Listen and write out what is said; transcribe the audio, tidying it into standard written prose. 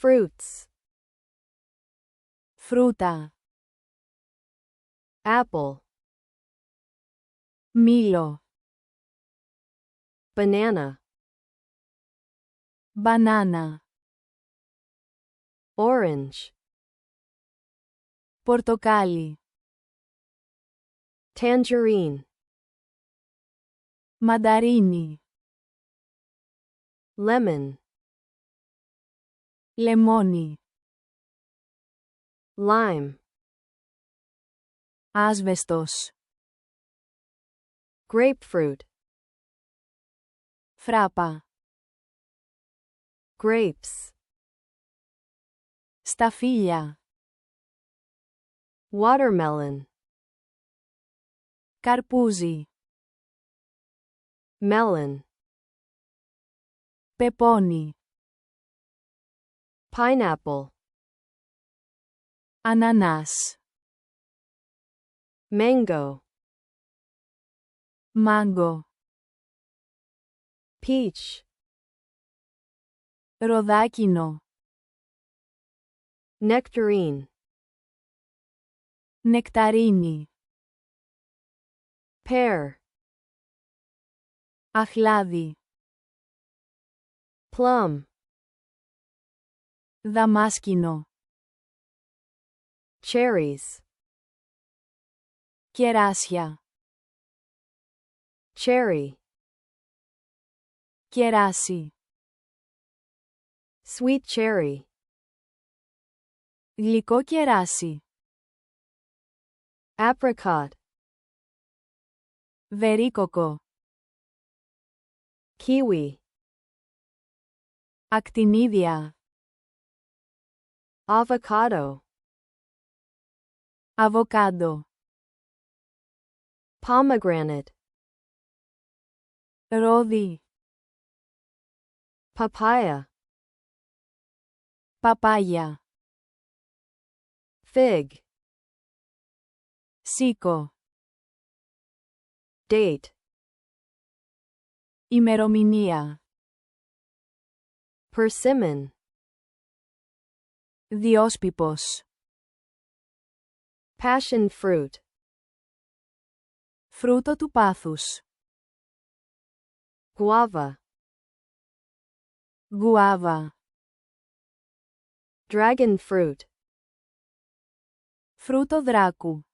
fruits, φρούτα, apple, μήλο, banana, μπανάνα, orange, πορτοκάλι, tangerine, μανταρίνι, lemon, λεμόνι, lime, άσβεστος, grapefruit, φράπα, grapes, σταφύλια, watermelon, καρπούζι, melon, πεπόνι, pineapple, ανανάς, mango, μάγκο, peach, ροδάκινο, nectarine, νεκταρίνι, pear, αχλάδι, plum, δαμάσκηνο, cherries, κεράσια, cherry, κεράσι, sweet cherry, γλυκό κεράσι, apricot, βερίκοκο, kiwi, ακτινίδια, avocado, αβοκάντο, pomegranate, ρόδι, papaya, παπάγια, fig, σίκο, date, ημερομηνία, persimmon, διόσπιπος, passion fruit, φρούτο του πάθους, guava, γουάβα, dragon fruit, φρούτο δράκου,